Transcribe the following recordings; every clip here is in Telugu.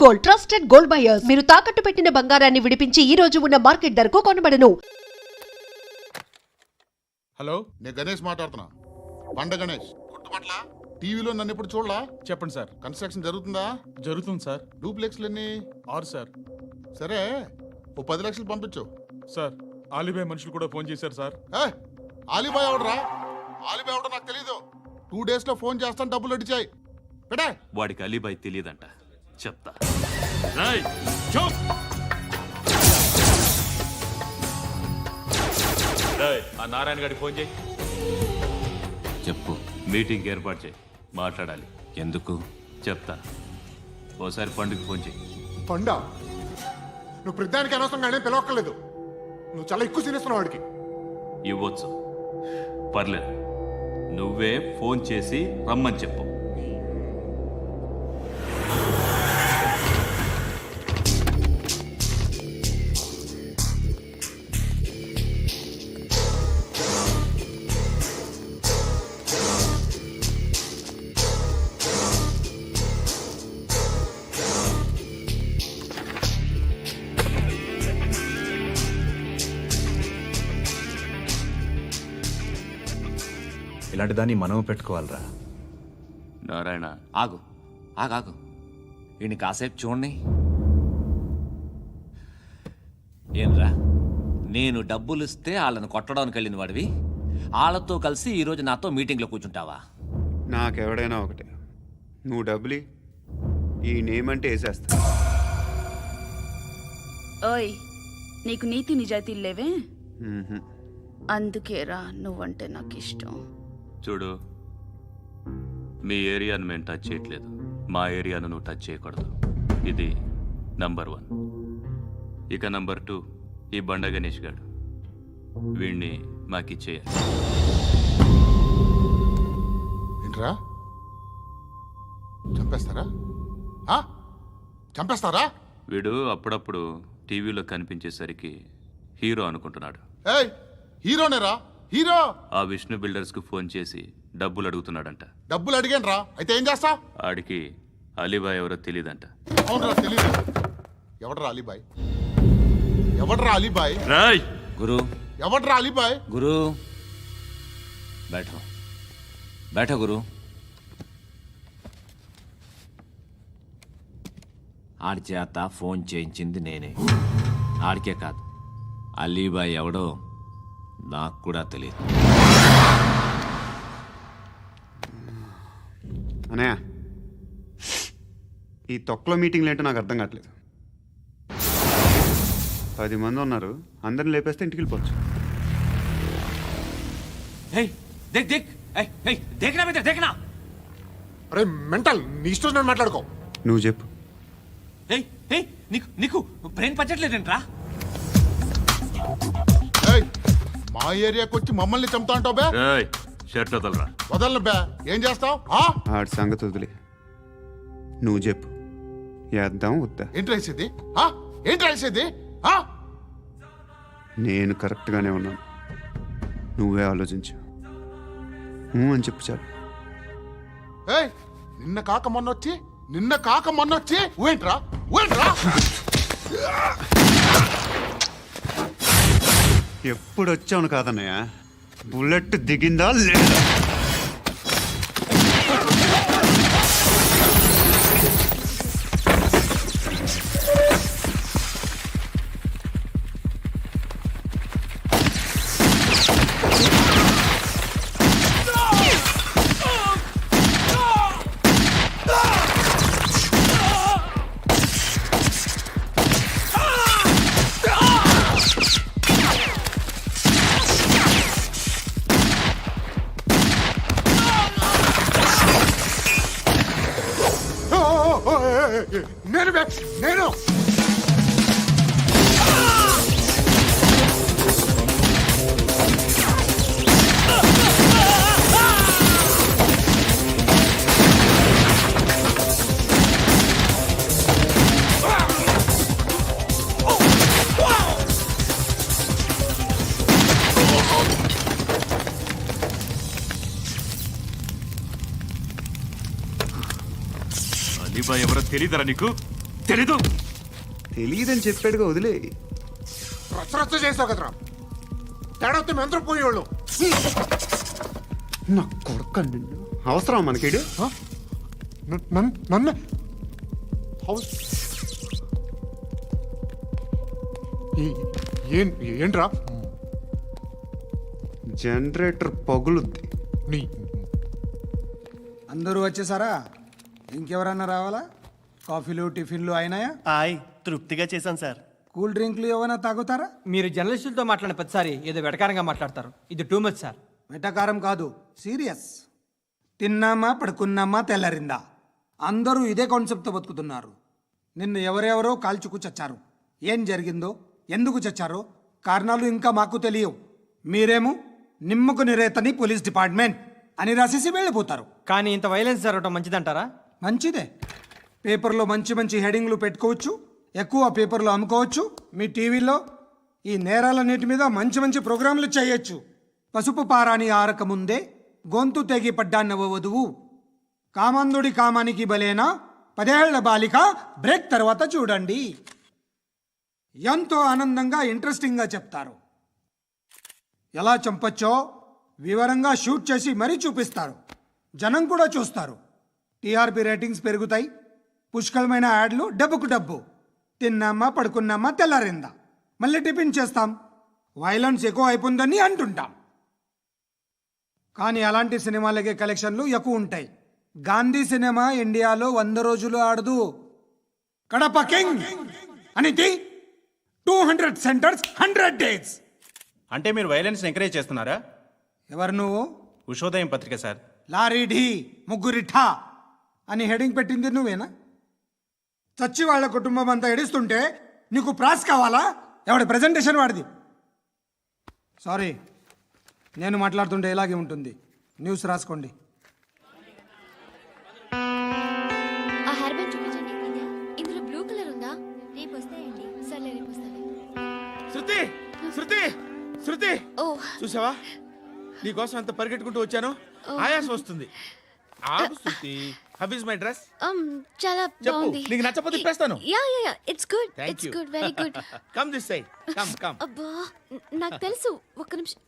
Gold, trusted gold buyers. మీరు తాకట్టు పెట్టిన బంగారాన్ని విడిపించి ఈ రోజు ఉన్న మార్కెట్ ధరకు కొనబడను. హలో, నేను గణేష్ మాట్లాడుతున్నా. బండ గణేష్ గుర్తుపట్ల టీవీలో నన్ను ఇప్పుడు చూడలా? చెప్పండి సార్. కన్స్ట్రక్షన్ జరుగుతుందా? జరుగుతుంది సార్. డూప్లెక్స్లు ఎన్ని? 6 సార్. సరే, ఓ 10 లక్షలు పంపించు. సార్, ఆలిబాయ్ మనుషులు కూడా ఫోన్ చేశారు సార్. ఆలిబాయ్ ఎవడరా? ఆలిబాయ్ ఎవడో నాకు తెలీదు. 2 days లో ఫోన్ చేస్తాను, డబ్బులు అడిచాయి పెడే. వాడికి అలీబాయ్ తెలియదంట, చెప్తా. ఆ నారాయణ గారికి ఫోన్ చేయి. చెప్పు. మీటింగ్ ఏర్పాటు చేయి, మాట్లాడాలి. ఎందుకు చెప్తా. ఓసారి పండుగ ఫోన్ చేయి. పండ నువ్వు ప్రతిదానికి అనవసరంగానే పిలవక్కర్లేదు. నువ్వు చాలా ఎక్కువ సీనిస్తున్నావు వాడికి. ఇవ్వచ్చు, పర్లేదు. నువ్వే ఫోన్ చేసి రమ్మని చెప్పు. ఇలాంటి దాన్ని మనం పెట్టుకోవాలరా. నారాయణ, ఆగు ఆగాగు, ఈయన కాసేపు చూడండి. ఏంరా, నేను డబ్బులు ఇస్తే వాళ్ళని కొట్టడానికి వెళ్ళిన వాడివి, వాళ్ళతో కలిసి ఈరోజు నాతో మీటింగ్లో కూర్చుంటావా? నాకెవడైనా ఒకటే. నువ్వు డబ్బులి, ఈ నేమ్ అంటే వేసేస్తా. ఓయ్, నీకు నీతి నిజాయితీలు లేవే, అందుకేరా నువ్వంటే నాకు ఇష్టం. చూడు, మీ ఏరియాను మేము టచ్ చేయట్లేదు, మా ఏరియాను నువ్వు టచ్ చేయకూడదు. ఇది నంబర్ 1. ఇక నంబర్ 2, ఈ బండ గణేష్ గాడు, వీణ్ణి మాకిచ్చేయాలి. ఏంట్రా, చంపేస్తారా? చంపేస్తారా? వీడు అప్పుడప్పుడు టీవీలో కనిపించేసరికి హీరో అనుకుంటున్నాడు. ఏయ్, హీరోనేరా, హీరో. ఆ విష్ణు బిల్డర్స్కు ఫోన్ చేసి డబ్బులు అడుగుతున్నాడంట. డబ్బులు అడిగాను రా, అయితే ఏం చేస్తా? ఆడికి అలీబాయ్ ఎవరో తెలీదంట. అవునరా, తెలీదు. ఎవడరా అలీబాయ్? ఎవడరా అలీబాయ్? రాయ్ గురు, ఎవడరా అలీబాయ్? గురు బైఠో బైఠో గురు. ఆడి చేత ఫోన్ చేయించింది నేనే. ఆడికే కాదు, అలీబాయ్ ఎవడో నాకు కూడా తెలియదు. అనయ్య, ఈ తొక్కలో మీటింగ్లు ఏంటో నాకు అర్థం కావట్లేదు. 10 మంది ఉన్నారు, అందరిని లేపేస్తే ఇంటికి వెళ్ళిపోవచ్చు. అరే మెంటల్, నీ ఇష్టం నేను మాట్లాడుకో. నువ్వు చెప్పు. నీకు బ్రెయిన్ పచ్చట్లేదంట్రా? ఏయ్, మా ఏరియాకి వచ్చి మమ్మల్ని చంపుతా అంటావు బే? రాయ్, షర్ట్ వదలరా. వదలను బే. ఏం చేస్తావు? ఆడి సంగతి వదిలే, నువ్వు చెప్పు. వేద్దాం వద్దా? ఏంటి రాసేది? ఏంటి రాసేది? నేను కరెక్ట్గానే ఉన్నాను, నువ్వే ఆలోచించు. అని చెప్పు చాలు. ఏయ్, నిన్న కాక మొన్నొచ్చి ఊయంట్రా. ఎప్పుడు వచ్చావును కాదన్నయ్య, బుల్లెట్ దిగిందా లేదా? నేను అలీబాయ్ ఎవరో తెలీదరా నీకు? తెలీదు. తెలియదని చెప్పాడుగా, వదిలే. రచ్చ చేసావు కదరా. తేడా వస్తే మెంతరం పోయేవాళ్ళు. నా కొడుకు నిన్ను అవసరం మనకిడు. నన్ను ఏంట్రా జనరేటర్ పగులుద్ది. నీ అందరూ వచ్చేసారా? ఇంకెవరన్నా రావాలా? కాఫీలు టిఫిన్లు అయినాయా? ఆయ్ తృప్తిగా చేశాను సార్. కూల్ డ్రింక్లు ఏమైనా తాగుతారా? మీరు జర్నలిస్టులతో మాట్లాడిన ప్రతిసారి ఏదో వెటకారంగా మాట్లాడతారు. ఇది టూ మచ్ సార్. వెటకారం కాదు, సీరియస్. తిన్నామా పడుకున్నామా తెల్లరిందా, అందరూ ఇదే కాన్సెప్ట్తో బతుకుతున్నారు. నిన్ను ఎవరెవరో కాల్చుకు చచ్చారు. ఏం జరిగిందో, ఎందుకు చచ్చారో కారణాలు ఇంకా మాకు తెలియవు. మీరేమో నిమ్మకు నిరేతని పోలీస్ డిపార్ట్మెంట్ అని రాసేసి వెళ్ళిపోతారు. కానీ ఇంత వైలెన్స్ జరగటం మంచిదంటారా? మంచిదే. పేపర్లో మంచి మంచి హెడింగ్లు పెట్టుకోవచ్చు, ఎక్కువ పేపర్లు అమ్ముకోవచ్చు. మీ టీవీలో ఈ నేరాలన్నిటి మీద మంచి మంచి ప్రోగ్రాంలు చేయొచ్చు. పసుపు పారాని ఆరక ముందే గొంతు తెగి పడ్డాన్నవ వధువు, కామందుడి కామానికి బలేనా 10 ఏళ్ల బాలిక బ్రేక్ తర్వాత చూడండి. ఎంతో ఆనందంగా ఇంట్రెస్టింగ్గా చెప్తారు. ఎలా చంపచ్చో వివరంగా షూట్ చేసి మరీ చూపిస్తారు. జనం కూడా చూస్తారు. టీఆర్పీ రేటింగ్స్ పెరుగుతాయి. పుష్కలమైన యాడ్లు, డబ్బుకు డబ్బు. తిన్నామా పడుకున్నామా తెల్లారిందా, మళ్ళీ టిఫిన్ చేస్తాం. వైలెన్స్ ఎక్కువ అయిపోయిందని అంటుంటాం. కానీ అలాంటి సినిమాలకే కలెక్షన్లు ఎక్కువ ఉంటాయి. గాంధీ సినిమా ఇండియాలో 100 రోజులు ఆడదు. కడప కింగ్ అనితి 200 సెంటర్స్ 100 డేస్. అంటే మీరు వైలెన్స్ ఎంకరేజ్ చేస్తున్నారా? ఎవరు నువ్వు? ఉషోదయం పత్రిక సార్. లారీ ఢీ ముగ్గురిఠా అని హెడింగ్ పెట్టింది నువ్వేనా? చచ్చి వాళ్ళ కుటుంబం అంతా ఎడుస్తుంటే నీకు ప్రాస్ కావాలా? ఎవడి ప్రెజెంటేషన్ వాడిది. సారీ, నేను మాట్లాడుతుంటే ఇలాగే ఉంటుంది. న్యూస్ రాసుకోండి. ఆ హెయిర్ బ్యాండ్ చూపించండి. ఇందులో బ్లూ కలర్ ఉందా? రేపు వస్తాయండి. సర్లే రేపు వస్తాను. శృతి శృతి శృతి ఓ చూసావా, నీకోసం ఎంత పరిగెట్టుకుంటూ వచ్చాను. ఆయాసం వస్తుంది. ఆగు Shruti. How is my dress? చాలా చెప్పు. బాగుంది. నీకు నచ్చకపోతే తిప్పేస్తాను. Ya ya ya it's good. Thank it's you. Good, very good. Come this side. Come అబ్బా నాకు తెలుసు. ఒక్క నిమిషం.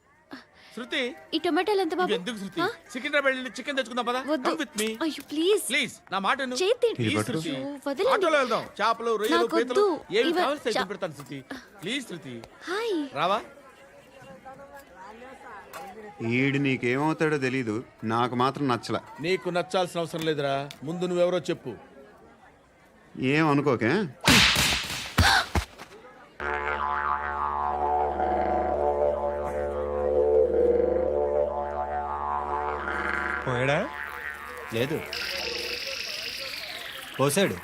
శృతి, ఈ టొమాటోలు ఎంత బాబు? ఎందుకు శృతి? సికింద్రాబాద్ వెళ్ళి చికెన్ తెచ్చుకుందాం పదా. వద్దు. కమ్ విత్ మీ అయ్యో ప్లీజ్ ప్లీజ్. నా మాట విను. చేతి ప్లీజ్ శృతి. అయ్యో, వదలండి. ఆటోలో వెళ్దాం. చేపలు, రొయ్యలు, నాకు పీతలు వద్దు. ఏమి ఇవ- కావాలి చా- పెడతాను శృతి. Please Shruti. హాయ్. రావా? ఈడు నీకేమవుతాడో తెలీదు, నాకు మాత్రం నచ్చల. నీకు నచ్చాల్సిన అవసరం లేదురా. ముందు నువ్వెవరో చెప్పు. ఏం అనుకోకే. పోయాడా? లేదు, పోసాడు.